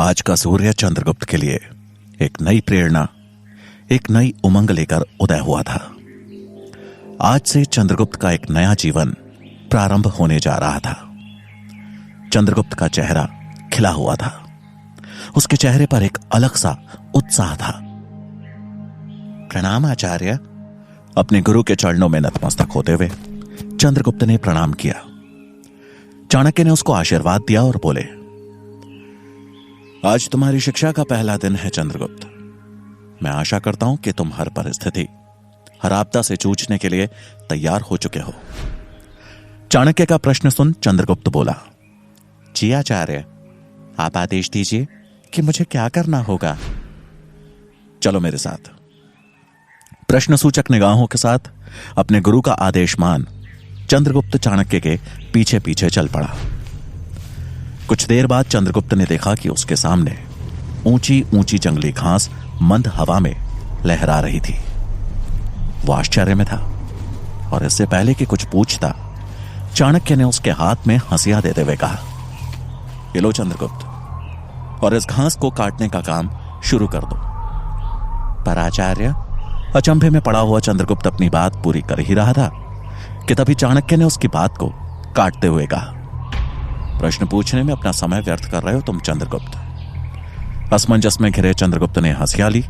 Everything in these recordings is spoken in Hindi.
आज का सूर्य चंद्रगुप्त के लिए एक नई प्रेरणा, एक नई उमंग लेकर उदय हुआ था। आज से चंद्रगुप्त का एक नया जीवन प्रारंभ होने जा रहा था। चंद्रगुप्त का चेहरा खिला हुआ था। उसके चेहरे पर एक अलग सा उत्साह था। प्रणाम आचार्य। अपने गुरु के चरणों में नतमस्तक होते हुए चंद्रगुप्त ने प्रणाम किया। चाणक्य ने उसको आशीर्वाद दिया और बोले, आज तुम्हारी शिक्षा का पहला दिन है चंद्रगुप्त। मैं आशा करता हूं कि तुम हर परिस्थिति, हर आपदा से जूझने के लिए तैयार हो चुके हो। चाणक्य का प्रश्न सुन चंद्रगुप्त बोला, जी आचार्य, आप आदेश दीजिए कि मुझे क्या करना होगा। चलो मेरे साथ। प्रश्नसूचक निगाहों के साथ अपने गुरु का आदेश मान चंद्रगुप्त चाणक्य के पीछे पीछे चल पड़ा। कुछ देर बाद चंद्रगुप्त ने देखा कि उसके सामने ऊंची ऊंची जंगली घास मंद हवा में लहरा रही थी। वो आश्चर्य में था और इससे पहले कि कुछ पूछता, चाणक्य ने उसके हाथ में हंसिया देते हुए कहा, ये लो चंद्रगुप्त, और इस घास को काटने का काम शुरू कर दो। पर आचार्य, अचंभे में पड़ा हुआ चंद्रगुप्त अपनी बात पूरी कर ही रहा था कि तभी चाणक्य ने उसकी बात को काटते हुए कहा, प्रश्न पूछने में अपना समय व्यर्थ कर रहे हो तुम चंद्रगुप्त। असमंजस में घिरे चंद्रगुप्त ने हंसिया ली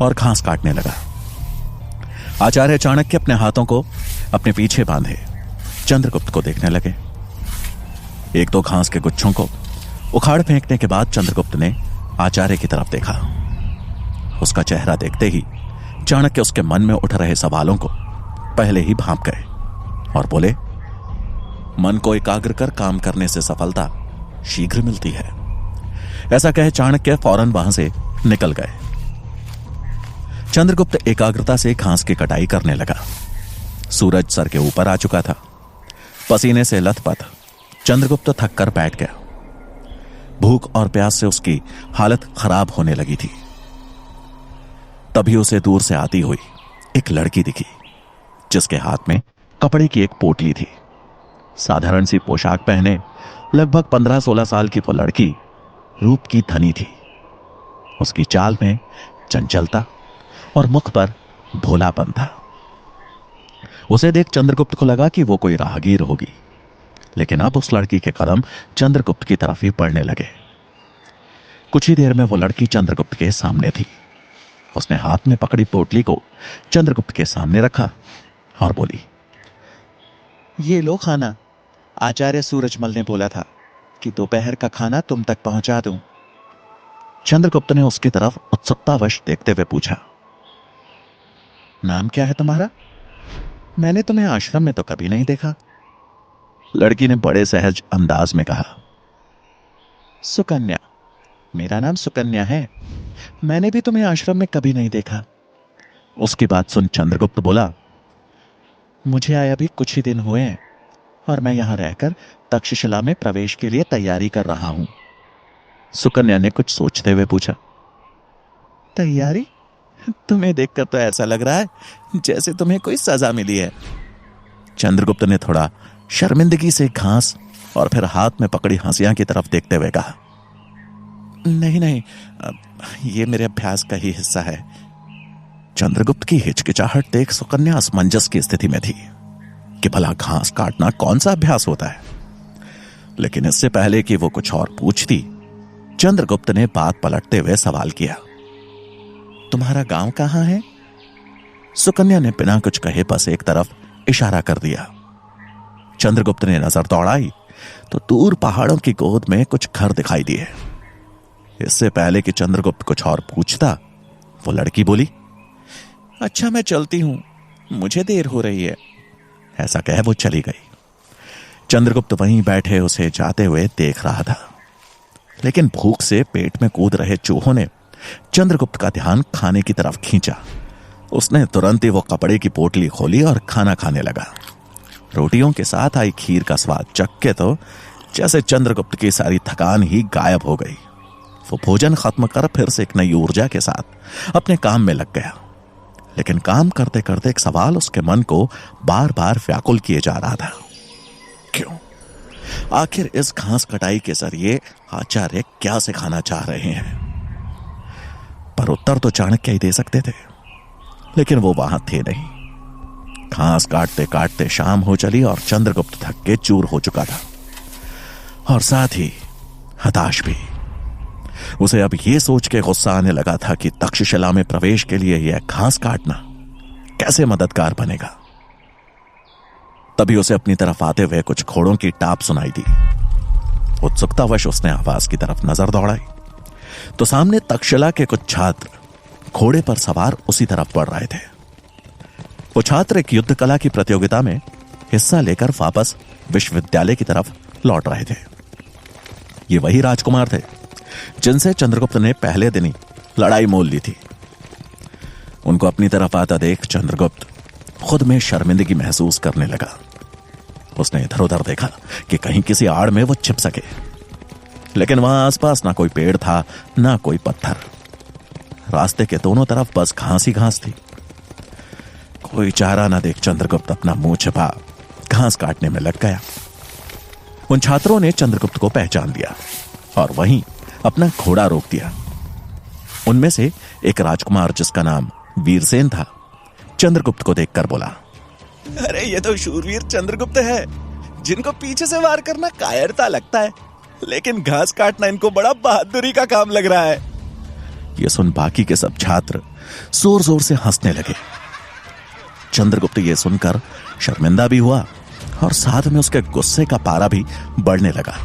और घास काटने लगा। आचार्य चाणक्य अपने हाथों को अपने पीछे बांधे चंद्रगुप्त को देखने लगे। एक दो घास के गुच्छों को उखाड़ फेंकने के बाद चंद्रगुप्त ने आचार्य की तरफ देखा। उसका चेहरा देखते ही चाणक्य उसके मन में उठ रहे सवालों को पहले ही भांप गए और बोले, मन को एकाग्र कर काम करने से सफलता शीघ्र मिलती है। ऐसा कहे चाणक्य फौरन वहां से निकल गए। चंद्रगुप्त एकाग्रता से घास की कटाई करने लगा। सूरज सर के ऊपर आ चुका था। पसीने से लथपथ चंद्रगुप्त थक कर बैठ गया। भूख और प्यास से उसकी हालत खराब होने लगी थी। तभी उसे दूर से आती हुई एक लड़की दिखी, जिसके हाथ में कपड़े की एक पोटली थी। साधारण सी पोशाक पहने लगभग 15-16 साल की वो लड़की रूप की धनी थी। उसकी चाल में चंचलता और मुख पर भोलापन था। उसे देख चंद्रगुप्त को लगा कि वो कोई राहगीर होगी, लेकिन अब उस लड़की के कदम चंद्रगुप्त की तरफ ही पड़ने लगे। कुछ ही देर में वो लड़की चंद्रगुप्त के सामने थी। उसने हाथ में पकड़ी पोटली को चंद्रगुप्त के सामने रखा और बोली, ये लो खाना। आचार्य सूरजमल ने बोला था कि दोपहर का खाना तुम तक पहुंचा दूं। चंद्रगुप्त ने उसकी तरफ उत्सुकतावश देखते हुए पूछा, नाम क्या है तुम्हारा? मैंने तुम्हें आश्रम में तो कभी नहीं देखा। लड़की ने बड़े सहज अंदाज में कहा, सुकन्या। मेरा नाम सुकन्या है। मैंने भी तुम्हें आश्रम में कभी नहीं देखा। उसकी बात सुन चंद्रगुप्त बोला, मुझे आए अभी कुछ ही दिन हुए हैं और मैं यहां रहकर तक्षशिला में प्रवेश के लिए तैयारी कर रहा हूं। सुकन्या ने कुछ सोचते हुए पूछा, तैयारी? तुम्हें देखकर तो ऐसा लग रहा है जैसे तुम्हें कोई सजा मिली है। चंद्रगुप्त ने थोड़ा शर्मिंदगी से घास और फिर हाथ में पकड़ी हंसियां की तरफ देखते हुए कहा, नहीं नहीं, ये मेरे अभ्यास का ही हिस्सा है। चंद्रगुप्त की हिचकिचाहट देख सुकन्या असमंजस की स्थिति में थी कि भला घास काटना कौन सा अभ्यास होता है। लेकिन इससे पहले कि वो कुछ और पूछती, चंद्रगुप्त ने बात पलटते हुए सवाल किया, तुम्हारा गांव कहां है? सुकन्या ने बिना कुछ कहे बस एक तरफ इशारा कर दिया। चंद्रगुप्त ने नजर दौड़ाई तो दूर पहाड़ों की गोद में कुछ घर दिखाई दिए। इससे पहले कि चंद्रगुप्त कुछ और पूछता, वो लड़की बोली, अच्छा मैं चलती हूं, मुझे देर हो रही है। ऐसा कह वो चली गई। चंद्रगुप्त वहीं बैठे उसे जाते हुए देख रहा था, लेकिन भूख से पेट में कूद रहे चूहों ने चंद्रगुप्त का ध्यान खाने की तरफ खींचा। उसने तुरंत ही वो कपड़े की पोटली खोली और खाना खाने लगा। रोटियों के साथ आई खीर का स्वाद चख के तो जैसे चंद्रगुप्त की सारी थकान ही गायब हो गई। वो भोजन खत्म कर फिर से एक नई ऊर्जा के साथ अपने काम में लग गया। लेकिन काम करते करते एक सवाल उसके मन को बार बार व्याकुल किए जा रहा था, क्यों आखिर इस घास कटाई के जरिए आचार्य क्या सिखाना चाह रहे हैं? पर उत्तर तो चाणक्य ही दे सकते थे, लेकिन वो वहां थे नहीं। घास काटते काटते शाम हो चली और चंद्रगुप्त थक के चूर हो चुका था, और साथ ही हताश भी। उसे अब यह सोच के गुस्सा आने लगा था कि तक्षशिला में प्रवेश के लिए यह घास काटना कैसे मददगार बनेगा। तभी उसे अपनी तरफ आते हुए कुछ घोड़ों की टाप सुनाई दी। उत्सुकतावश उसने आवाज की तरफ नजर दौड़ाई तो सामने तक्षशिला के कुछ छात्र घोड़े पर सवार उसी तरफ बढ़ रहे थे। वो छात्र एक युद्ध कला की प्रतियोगिता में हिस्सा लेकर वापस विश्वविद्यालय की तरफ लौट रहे थे। ये वही राजकुमार थे जिनसे चंद्रगुप्त ने पहले दिन ही लड़ाई मोल ली थी। उनको अपनी तरफ आता देख चंद्रगुप्त खुद में शर्मिंदगी महसूस करने लगा। उसने इधर उधर देखा कि कहीं किसी आड़ में वो छिप सके, लेकिन वहां आसपास ना कोई पेड़ था ना कोई पत्थर। रास्ते के दोनों तरफ बस घास ही घास थी। कोई चारा ना देख चंद्रगुप्त अपना मुंह छिपा घास काटने में लग गया। उन छात्रों ने चंद्रगुप्त को पहचान लिया और वहीं अपना घोड़ा रोक दिया। उनमें से एक राजकुमार जिसका नाम वीरसेन था, चंद्रगुप्त को देखकर बोला, अरे ये तो शूरवीर चंद्रगुप्त है, जिनको पीछे से वार करना कायरता लगता है, लेकिन घास काटना इनको बड़ा बहादुरी का काम लग रहा है। यह सुन बाकी के सब छात्र जोर जोर से हंसने लगे। चंद्रगुप्त यह सुनकर शर्मिंदा भी हुआ और साथ में उसके गुस्से का पारा भी बढ़ने लगा।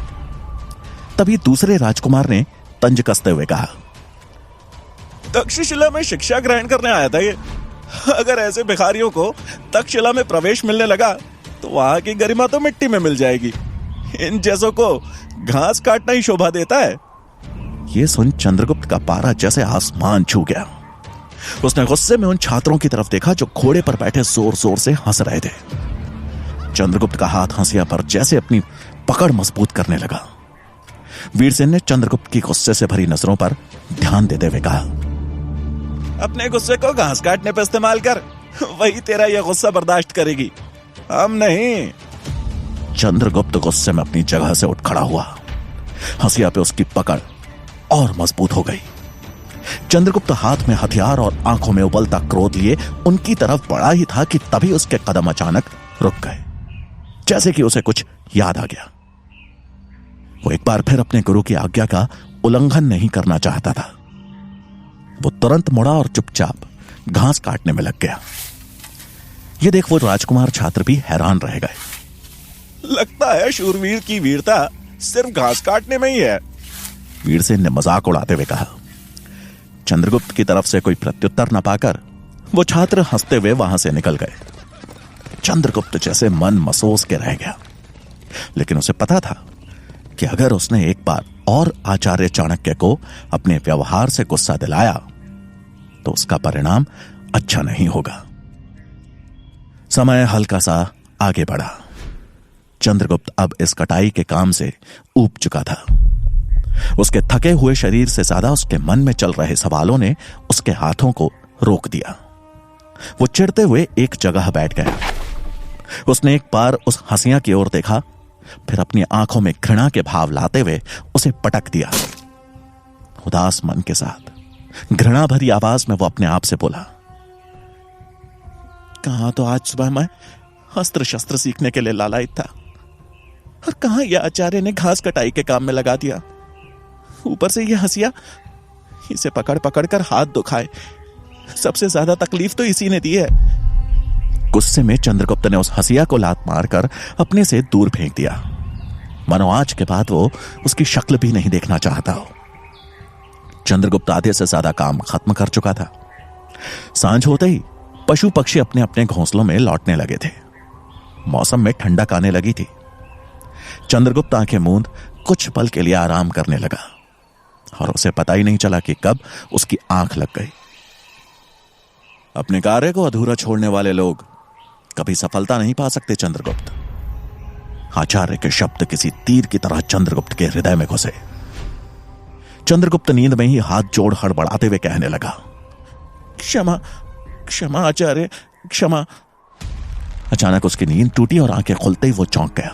तभी दूसरे राजकुमार ने तंज कसते हुए कहा, तक्षशिला में शिक्षा ग्रहण करने आया था ये। अगर ऐसे भिखारियों को तक्षशिला में प्रवेश मिलने लगा तो वहां की गरिमा तो मिट्टी में मिल जाएगी। इन जैसों को घास काटना ही शोभा देता है। यह सुन चंद्रगुप्त का पारा जैसे आसमान छू गया। उसने गुस्से में उन छात्रों की तरफ देखा जो घोड़े पर बैठे जोर जोर से हंस रहे थे। चंद्रगुप्त का हाथ हंसिया पर जैसे अपनी पकड़ मजबूत करने लगा। वीरसेन ने चंद्रगुप्त की गुस्से से भरी नजरों पर ध्यान देते हुए कहा, अपने गुस्से को घास काटने पर इस्तेमाल कर, वही तेरा यह गुस्सा बर्दाश्त करेगी, हम नहीं। चंद्रगुप्त गुस्से में अपनी जगह से उठ खड़ा हुआ। हंसिया पे उसकी पकड़ और मजबूत हो गई। चंद्रगुप्त हाथ में हथियार और आंखों में उबलता क्रोध लिए उनकी तरफ बढ़ा ही था कि तभी उसके कदम अचानक रुक गए, जैसे कि उसे कुछ याद आ गया। वो एक बार फिर अपने गुरु की आज्ञा का उल्लंघन नहीं करना चाहता था। वो तुरंत मुड़ा और चुपचाप घास काटने में लग गया। ये देख वो राजकुमार छात्र भी हैरान रह गए। लगता है शूरवीर की वीरता सिर्फ घास काटने में ही है, वीरसेन ने मजाक उड़ाते हुए कहा। चंद्रगुप्त की तरफ से कोई प्रत्युत्तर न पाकर वो छात्र हंसते हुए वहां से निकल गए। चंद्रगुप्त जैसे मन मसोस के रह गया, लेकिन उसे पता था कि अगर उसने एक बार और आचार्य चाणक्य को अपने व्यवहार से गुस्सा दिलाया तो उसका परिणाम अच्छा नहीं होगा। समय हल्का सा आगे बढ़ा। चंद्रगुप्त अब इस कटाई के काम से ऊब चुका था। उसके थके हुए शरीर से ज्यादा उसके मन में चल रहे सवालों ने उसके हाथों को रोक दिया। वो चिढ़ते हुए एक जगह बैठ गया। उसने एक बार उस हंसिया की ओर देखा, फिर अपनी आंखों में घृणा के भाव लाते हुए उसे पटक दिया। उदास मन के साथ घृणा भरी आवाज में वो अपने आप से बोला, कहां तो आज सुबह मैं अस्त्र शस्त्र सीखने के लिए लालायित था, और कहां यह आचार्य ने घास कटाई के काम में लगा दिया। ऊपर से यह हंसिया, इसे पकड़ पकड़ कर हाथ दुखाए। सबसे ज्यादा तकलीफ तो इसी ने दी है। गुस्से में चंद्रगुप्त ने उस हंसिया को लात मारकर अपने से दूर फेंक दिया, मानो आज के बाद वो उसकी शक्ल भी नहीं देखना चाहता हो। चंद्रगुप्त आधे से ज्यादा काम खत्म कर चुका था। सांझ होते ही पशु पक्षी अपने अपने घोंसलों में लौटने लगे थे। मौसम में ठंडक आने लगी थी। चंद्रगुप्त आंखें मूंद कुछ पल के लिए आराम करने लगा और उसे पता ही नहीं चला कि कब उसकी आंख लग गई। अपने कार्य को अधूरा छोड़ने वाले लोग कभी सफलता नहीं पा सकते चंद्रगुप्त। आचार्य के शब्द किसी तीर की तरह चंद्रगुप्त के हृदय में घुसे। चंद्रगुप्त नींद में ही हाथ जोड़ हड़बड़ाते हुए कहने लगा, क्षमा क्षमा आचार्य, क्षमा। अचानक उसकी नींद टूटी और आंखें खुलते ही वो चौंक गया।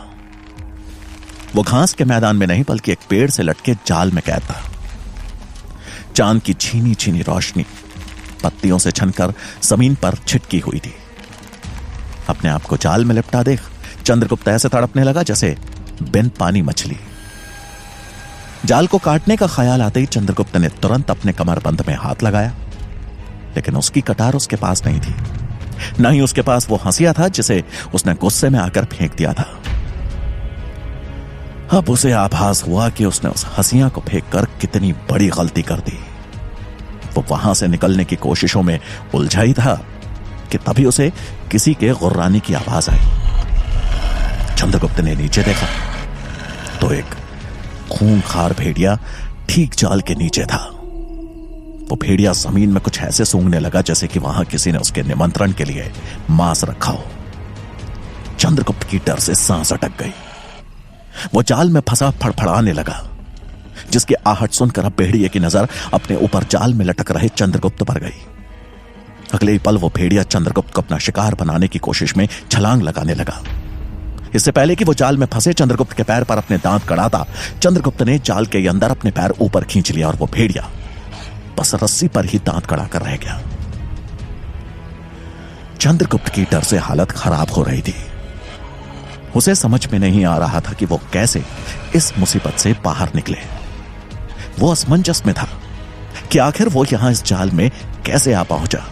वो घास के मैदान में नहीं बल्कि एक पेड़ से लटके जाल में कैद था। चांद की छीनी छीनी रोशनी पत्तियों से छनकर जमीन पर छिटकी हुई थी। अपने आप को जाल में लिपटा देख चंद्रगुप्त ऐसे तड़पने लगा जैसे बिन पानी मछली। जाल को काटने का ख्याल आते ही चंद्रगुप्त ने तुरंत अपने कमरबंद में हाथ लगाया, लेकिन उसकी कटार उसके पास नहीं थी। न ही उसके पास वो हंसिया था जिसे उसने गुस्से में आकर फेंक दिया था। अब उसे आभास हुआ कि उसने उस हंसिया को फेंककर कितनी बड़ी गलती कर दी। वो वहां से निकलने की कोशिशों में उलझा ही था कि तभी उसे किसी के गुर्राने की आवाज आई। चंद्रगुप्त ने नीचे देखा तो एक खूंखार भेड़िया ठीक जाल के नीचे था। वो भेड़िया जमीन में कुछ ऐसे सूंघने लगा जैसे कि वहां किसी ने उसके निमंत्रण के लिए मांस रखा हो। चंद्रगुप्त की डर से सांस अटक गई। वो जाल में फंसा फड़फड़ाने लगा, जिसकी आहट सुनकर अब भेड़िए की नजर अपने ऊपर जाल में लटक रहे चंद्रगुप्त पर गई। अगले ही पल वो भेड़िया चंद्रगुप्त को अपना शिकार बनाने की कोशिश में छलांग लगाने लगा। इससे पहले कि वो जाल में फंसे चंद्रगुप्त के पैर पर अपने दांत कड़ाता, चंद्रगुप्त ने जाल के अंदर अपने पैर ऊपर खींच लिया और वो भेड़िया बस रस्सी पर ही दांत कड़ाकर रह गया। चंद्रगुप्त की डर से हालत खराब हो रही थी। उसे समझ में नहीं आ रहा था कि वो कैसे इस मुसीबत से बाहर निकले। वो असमंजस में था कि आखिर वो यहां इस जाल में कैसे आ पहुंचा।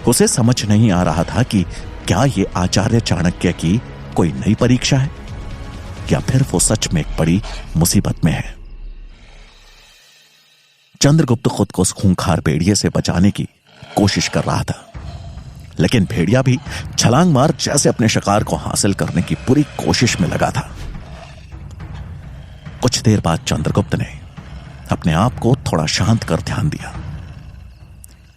उसे समझ नहीं आ रहा था कि क्या ये आचार्य चाणक्य की कोई नई परीक्षा है या फिर वो सच में एक बड़ी मुसीबत में है। चंद्रगुप्त खुद को उस खूंखार भेड़िए से बचाने की कोशिश कर रहा था, लेकिन भेड़िया भी छलांग मार जैसे अपने शिकार को हासिल करने की पूरी कोशिश में लगा था। कुछ देर बाद चंद्रगुप्त ने अपने आप को थोड़ा शांत कर ध्यान दिया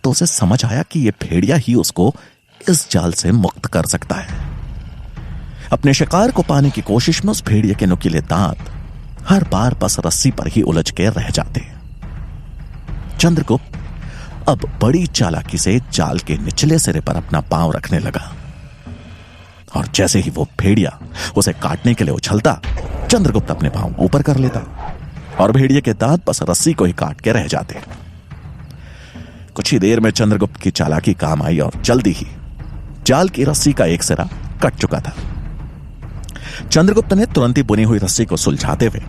तो उसे समझ आया कि यह भेड़िया ही उसको इस जाल से मुक्त कर सकता है। अपने शिकार को पाने की कोशिश में उस भेड़िए के नुकीले दांत हर बार बस रस्सी पर ही उलझ के रह जाते। चंद्रगुप्त अब बड़ी चालाकी से जाल के निचले सिरे पर अपना पांव रखने लगा और जैसे ही वो भेड़िया उसे काटने के लिए उछलता, चंद्रगुप्त अपने पांव ऊपर कर लेता और भेड़िए के दांत बस रस्सी को ही काट के रह जाते। कुछ ही देर में चंद्रगुप्त की चालाकी काम आई और जल्दी ही जाल की रस्सी का एक सिरा कट चुका था। चंद्रगुप्त ने तुरंत ही बुनी हुई रस्सी को सुलझाते हुए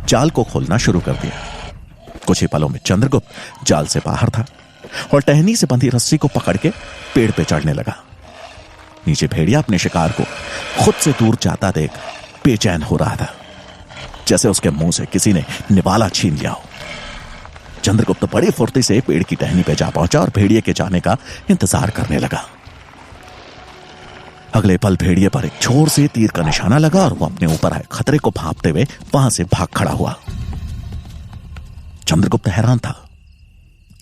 जाल को खोलना शुरू कर दिया। कुछ ही पलों में चंद्रगुप्त जाल से बाहर था और टहनी से बंधी रस्सी को पकड़ के पेड़ पे चढ़ने लगा। नीचे भेड़िया अपने शिकार को खुद से दूर जाता देख बेचैन हो रहा था, जैसे उसके मुंह से किसी ने निवाला छीन लिया हो। चंद्रगुप्त बड़ी फुर्ती से पेड़ की टहनी पे जा पहुंचा और भेड़िए के जाने का इंतजार करने लगा। अगले पल भेड़िए पर एक छोर से तीर का निशाना लगा और वो अपने ऊपर आए खतरे को भांपते हुए वहां से भाग खड़ा हुआ। चंद्रगुप्त हैरान था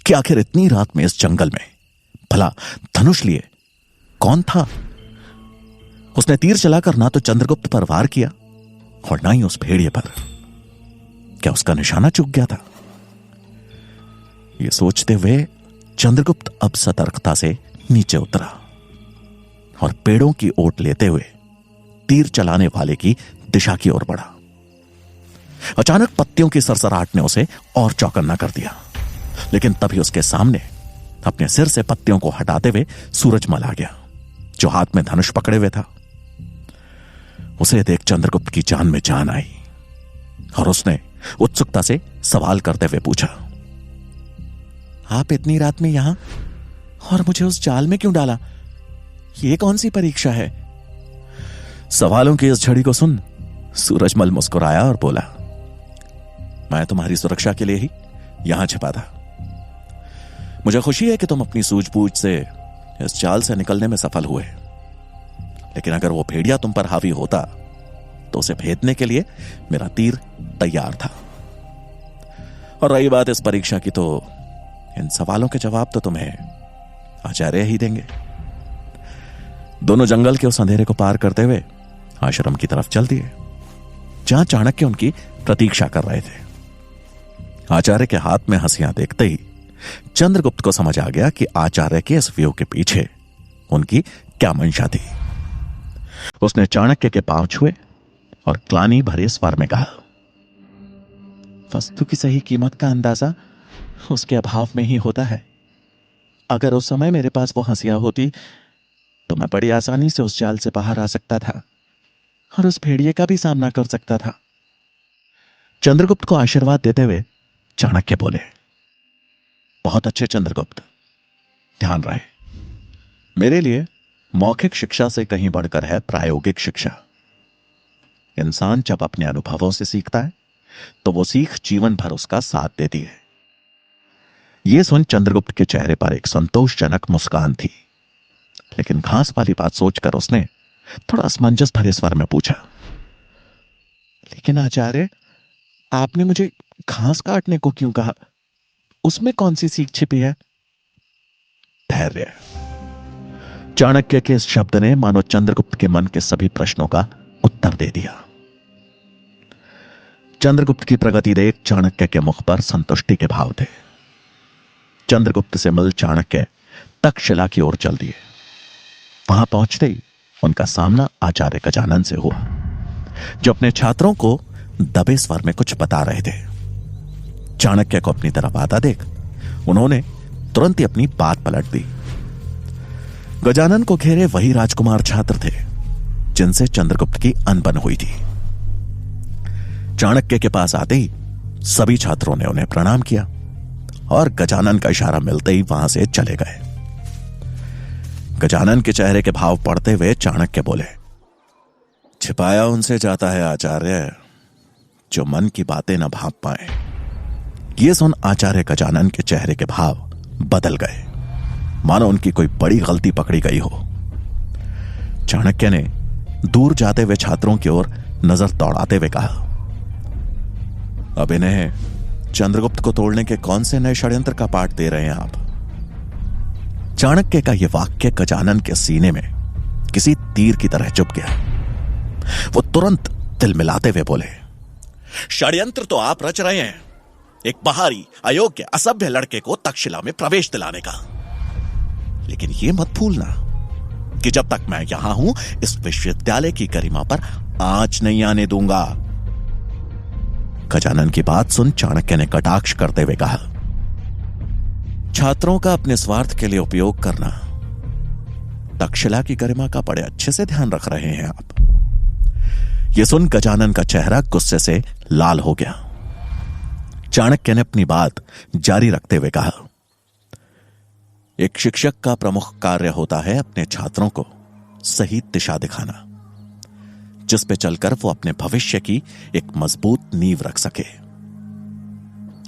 कि आखिर इतनी रात में इस जंगल में भला धनुष लिए कौन था। उसने तीर चलाकर ना तो चंद्रगुप्त पर वार किया और ना ही उस भेड़िए पर। क्या उसका निशाना चूक गया था? यह सोचते हुए चंद्रगुप्त अब सतर्कता से नीचे उतरा और पेड़ों की ओट लेते हुए तीर चलाने वाले की दिशा की ओर बढ़ा। अचानक पत्तियों की सरसराहट ने उसे और चौकन्ना कर दिया, लेकिन तभी उसके सामने अपने सिर से पत्तियों को हटाते हुए सूरजमल आ गया, जो हाथ में धनुष पकड़े हुए था। उसे देख चंद्रगुप्त की जान में जान आई और उसने उत्सुकता से सवाल करते हुए पूछा, आप इतनी रात में यहां और मुझे उस जाल में क्यों डाला? यह कौन सी परीक्षा है? सवालों की इस झड़ी को सुन सूरजमल मुस्कुराया और बोला, मैं तुम्हारी सुरक्षा के लिए ही यहां छिपा था। मुझे खुशी है कि तुम अपनी सूझबूझ से इस जाल से निकलने में सफल हुए, लेकिन अगर वो भेड़िया तुम पर हावी होता तो उसे भेदने के लिए मेरा तीर तैयार था। और रही बात इस परीक्षा की, तो इन सवालों के जवाब तो तुम्हें आचार्य ही देंगे। दोनों जंगल के उस अंधेरे को पार करते हुए आश्रम की तरफ चल दिए, जहां चाणक्य उनकी प्रतीक्षा कर रहे थे। आचार्य के हाथ में हंसियां देखते ही चंद्रगुप्त को समझ आ गया कि आचार्य के इस व्यू के पीछे उनकी क्या मंशा थी। उसने चाणक्य के पांव छुए और ग्लानि भरे स्वर में कहा, वस्तु की सही कीमत का अंदाजा उसके अभाव में ही होता है। अगर उस समय मेरे पास वो हंसिया होती तो मैं बड़ी आसानी से उस जाल से बाहर आ सकता था और उस भेड़िए का भी सामना कर सकता था। चंद्रगुप्त को आशीर्वाद देते हुए चाणक्य बोले, बहुत अच्छे चंद्रगुप्त, ध्यान रहे, मेरे लिए मौखिक शिक्षा से कहीं बढ़कर है प्रायोगिक शिक्षा। इंसान जब अपने अनुभवों से सीखता है तो वो सीख जीवन भर उसका साथ देती है। यह सुन चंद्रगुप्त के चेहरे पर एक संतोषजनक मुस्कान थी, लेकिन घास वाली बात सोचकर उसने थोड़ा असमंजस भरे स्वर में पूछा, लेकिन आचार्य, आपने मुझे घास काटने को क्यों कहा? उसमें कौन सी सीख छिपी है? धैर्य। चाणक्य के इस शब्द ने मानो चंद्रगुप्त के मन के सभी प्रश्नों का उत्तर दे दिया। चंद्रगुप्त की प्रगति देख चाणक्य के मुख पर संतुष्टि के भाव थे। चंद्रगुप्त से मिल चाणक्य तक्षशिला की ओर चल दिए। वहां पहुंचते ही उनका सामना आचार्य गजानन से हुआ, जो अपने छात्रों को दबे स्वर में कुछ बता रहे थे। चाणक्य को अपनी तरफ आता देख उन्होंने तुरंत ही अपनी बात पलट दी। गजानन को घेरे वही राजकुमार छात्र थे जिनसे चंद्रगुप्त की अनबन हुई थी। चाणक्य के पास आते ही सभी छात्रों ने उन्हें प्रणाम किया और गजानन का इशारा मिलते ही वहां से चले गए। गजानन के चेहरे के भाव पढ़ते हुए चाणक्य बोले, छिपाया उनसे जाता है आचार्य जो मन की बातें न भांप पाए। यह सुन आचार्य गजानन के चेहरे के भाव बदल गए, मानो उनकी कोई बड़ी गलती पकड़ी गई हो। चाणक्य ने दूर जाते हुए छात्रों की ओर नजर दौड़ाते हुए कहा, अब इन्हें चंद्रगुप्त को तोड़ने के कौन से नए षड्यंत्र का पाठ दे रहे हैं आप? चाणक्य का यह वाक्य गजानन के सीने में किसी तीर की तरह चुभ गया। वो तुरंत दिल मिलाते हुए बोले, षड्यंत्र तो आप रच रहे हैं, एक बाहरी अयोग्य असभ्य लड़के को तक्षशिला में प्रवेश दिलाने का। लेकिन यह मत भूलना कि जब तक मैं यहां हूं इस विश्वविद्यालय की गरिमा पर आंच नहीं आने दूंगा। गजानन की बात सुन चाणक्य ने कटाक्ष करते हुए कहा, छात्रों का अपने स्वार्थ के लिए उपयोग करना, तक्षशिला की गरिमा का बड़े अच्छे से ध्यान रख रहे हैं आप। यह सुन गजानन का चेहरा गुस्से से लाल हो गया। चाणक्य ने अपनी बात जारी रखते हुए कहा, एक शिक्षक का प्रमुख कार्य होता है अपने छात्रों को सही दिशा दिखाना, जिस पे चलकर वो अपने भविष्य की एक मजबूत नींव रख सके।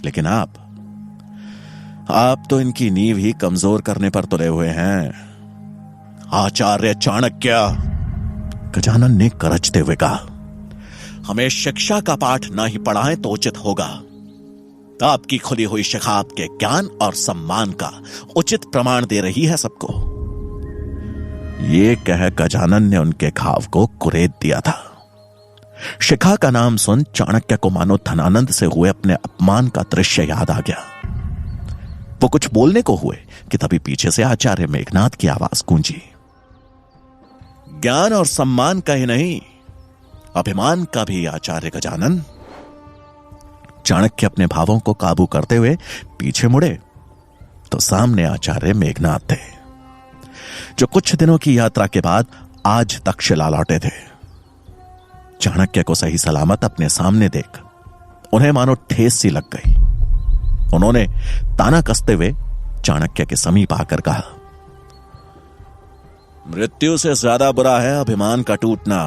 लेकिन आप तो इनकी नींव ही कमजोर करने पर तुले हुए हैं आचार्य चाणक्य। गजानन ने गरजते हुए कहा, हमें शिक्षा का पाठ ना ही पढ़ाएं तो उचित होगा। आपकी खुली हुई शिक्षा आपके ज्ञान और सम्मान का उचित प्रमाण दे रही है सबको। ये कह गजानन ने उनके घाव को कुरेद दिया था। शिखा का नाम सुन चाणक्य को मानो धनानंद से हुए अपने अपमान का दृश्य याद आ गया। वो कुछ बोलने को हुए कि तभी पीछे से आचार्य मेघनाद की आवाज गूंजी, ज्ञान और सम्मान का ही नहीं, अभिमान का भी आचार्य गजानन। चाणक्य अपने भावों को काबू करते हुए पीछे मुड़े तो सामने आचार्य मेघनाद थे, जो कुछ दिनों की यात्रा के बाद आज तक्षशिला लौटे थे। चाणक्य को सही सलामत अपने सामने देख उन्हें मानो ठेस सी लग गई। उन्होंने ताना कसते हुए चाणक्य के समीप आकर कहा, मृत्यु से ज्यादा बुरा है अभिमान का टूटना,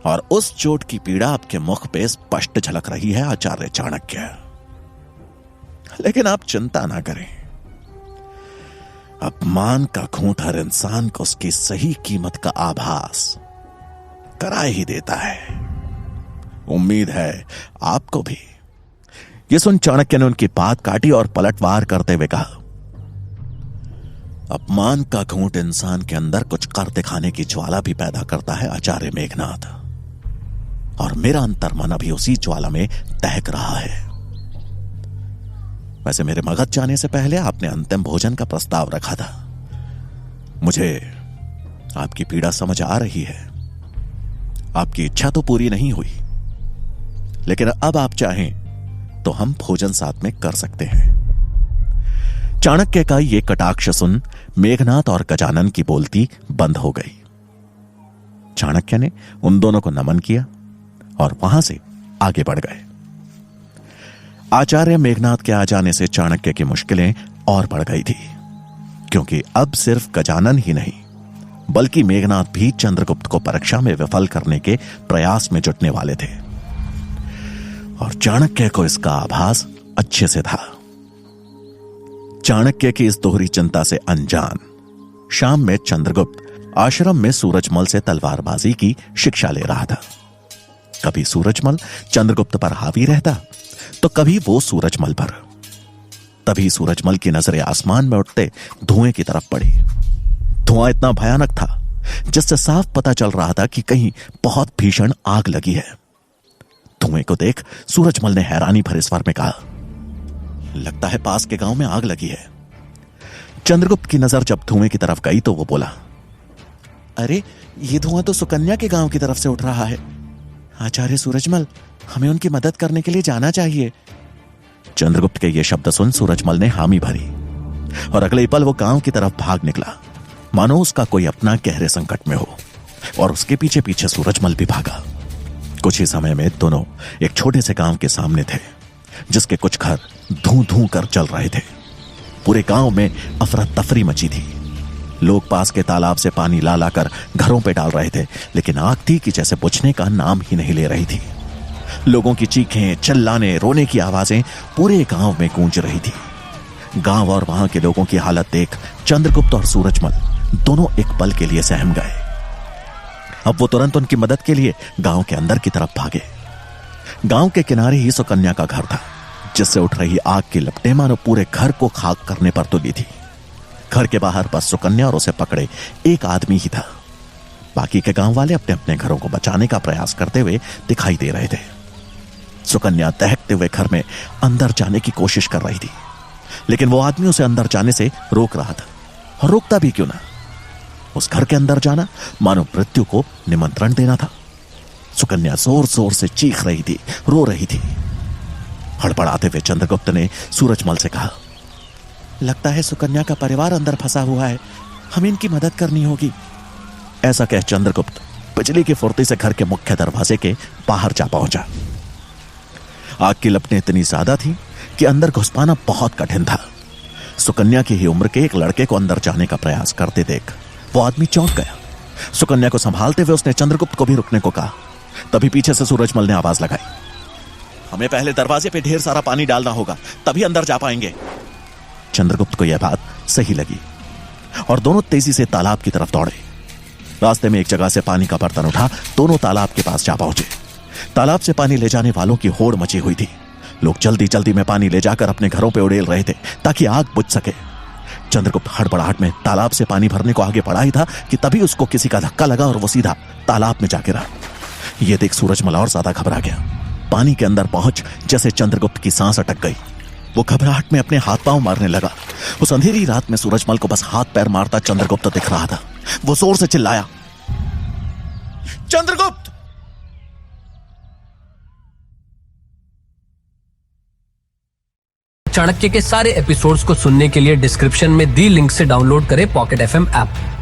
और उस चोट की पीड़ा आपके मुख पे स्पष्ट झलक रही है आचार्य चाणक्य। लेकिन आप चिंता ना करें, अपमान का घूंट हर इंसान को उसकी सही कीमत का आभास करा ही देता है। उम्मीद है आपको भी। यह सुन चाणक्य ने उनकी बात काटी और पलटवार करते हुए कहा, अपमान का घूंट इंसान के अंदर कुछ कर दिखाने की ज्वाला भी पैदा करता है आचार्य मेघनाद, और मेरा अंतर्मन अभी उसी ज्वाला में दहक रहा है। वैसे मेरे मगध जाने से पहले आपने अंतिम भोजन का प्रस्ताव रखा था। मुझे आपकी पीड़ा समझ आ रही है। आपकी इच्छा तो पूरी नहीं हुई, लेकिन अब आप चाहें तो हम भोजन साथ में कर सकते हैं। चाणक्य का यह कटाक्ष सुन मेघनाद और गजानन की बोलती बंद हो गई। चाणक्य ने उन दोनों को नमन किया और वहां से आगे बढ़ गए। आचार्य मेघनाद के आ जाने से चाणक्य की मुश्किलें और बढ़ गई थी, क्योंकि अब सिर्फ गजानन ही नहीं बल्कि मेघनाद भी चंद्रगुप्त को परीक्षा में विफल करने के प्रयास में जुटने वाले थे, और चाणक्य को इसका आभास अच्छे से था। चाणक्य की इस दोहरी चिंता से अनजान शाम में चंद्रगुप्त आश्रम में सूरजमल से तलवारबाजी की शिक्षा ले रहा था। कभी सूरजमल चंद्रगुप्त पर हावी रहता तो कभी वो सूरजमल पर। तभी सूरजमल की नजरें आसमान में उठते धुएं की तरफ पड़ी। धुआं इतना भयानक था जिससे साफ पता चल रहा था कि कहीं बहुत भीषण आग लगी है। धुएं को देख सूरजमल ने हैरानी भरे स्वर में कहा, लगता है पास के गांव में आग लगी है। चंद्रगुप्त की नजर जब धुएं की तरफ गई तो वो बोला, अरे ये धुआं तो सुकन्या के गांव की तरफ से उठ रहा है। आचार्य सूरजमल, हमें उनकी मदद करने के लिए जाना चाहिए। चंद्रगुप्त के ये शब्द सुन सूरजमल ने हामी भरी और अगले पल वो गांव की तरफ भाग निकला, मानो उसका कोई अपना गहरे संकट में हो, और उसके पीछे पीछे सूरजमल भी भागा। कुछ ही समय में दोनों एक छोटे से गांव के सामने थे, जिसके कुछ घर धूं धूं कर चल रहे थे। पूरे गांव में अफरा तफरी मची थी। लोग पास के तालाब से पानी ला लाकर घरों पे डाल रहे थे, लेकिन आग थी कि जैसे बुझने का नाम ही नहीं ले रही थी। लोगों की चीखें, चिल्लाने, रोने की आवाजें पूरे गांव में गूंज रही थी। गांव और वहां के लोगों की हालत देख चंद्रगुप्त और सूरजमल दोनों एक पल के लिए सहम गए। अब वो तुरंत उनकी मदद के लिए गांव के अंदर की तरफ भागे। गांव के किनारे ही सुकन्या का घर था, जिससे उठ रही आग की लपटें मानो पूरे घर को खाक करने पर तुली थी। घर के बाहर बस सुकन्या और उसे पकड़े एक आदमी ही था। बाकी के गांव वाले अपने अपने घरों को बचाने का प्रयास करते हुए दिखाई दे रहे थे। सुकन्या दहकते हुए घर में अंदर जाने की कोशिश कर रही थी, लेकिन वो आदमी उसे अंदर जाने से रोक रहा था। और रोकता भी क्यों ना, उस घर के अंदर जाना मानो मृत्यु को निमंत्रण देना था। सुकन्या जोर जोर से चीख रही थी, रो रही थी। हड़बड़ाते हुए चंद्रगुप्त ने सूरजमल से कहा, लगता है सुकन्या का परिवार अंदर फंसा हुआ है, हमें इनकी मदद करनी होगी। ऐसा कह चंद्रगुप्त बिजली की फुर्ती से घर के मुख्य दरवाजे के बाहर जा पहुंचा। आग की लपटें इतनी ज्यादा थी कि अंदर घुस पाना बहुत कठिन था। सुकन्या की ही उम्र के एक लड़के को अंदर जाने का प्रयास करते देख वो आदमी चौंक गया। सुकन्या को संभालते हुए उसने चंद्रगुप्त को भी रुकने को कहा। तभी पीछे से सूरजमल ने आवाज लगाई, हमें पहले दरवाजे पे ढेर सारा पानी डालना होगा, तभी अंदर जा पाएंगे। चंद्रगुप्त को यह बात सही लगी और दोनों तेजी से तालाब की तरफ दौड़े। रास्ते में एक जगह से पानी का बर्तन उठा दोनों तालाब के पास जा पहुंचे। तालाब से पानी ले जाने वालों की होड़ मची हुई थी। लोग जल्दी जल्दी में पानी ले जाकर अपने घरों पे उड़ेल रहे थे ताकि आग बुझ सके। चंद्रगुप्त हड़बड़ाहट में तालाब से पानी भरने को आगे बढ़ा ही था कि तभी उसको किसी का धक्का लगा और वो सीधा तालाब में जा गिरा। यह देख सूरजमल और ज्यादा घबरा गया। पानी के अंदर पहुंच जैसे चंद्रगुप्त की सांस अटक गई। वो घबराहट में अपने हाथ पांव मारने लगा। उस अंधेरी रात में सूरजमल को बस हाथ पैर मारता चंद्रगुप्त दिख रहा था। वो जोर से चिल्लाया, चंद्रगुप्त! चाणक्य के सारे एपिसोड्स को सुनने के लिए डिस्क्रिप्शन में दी लिंक से डाउनलोड करें पॉकेट FM ऐप।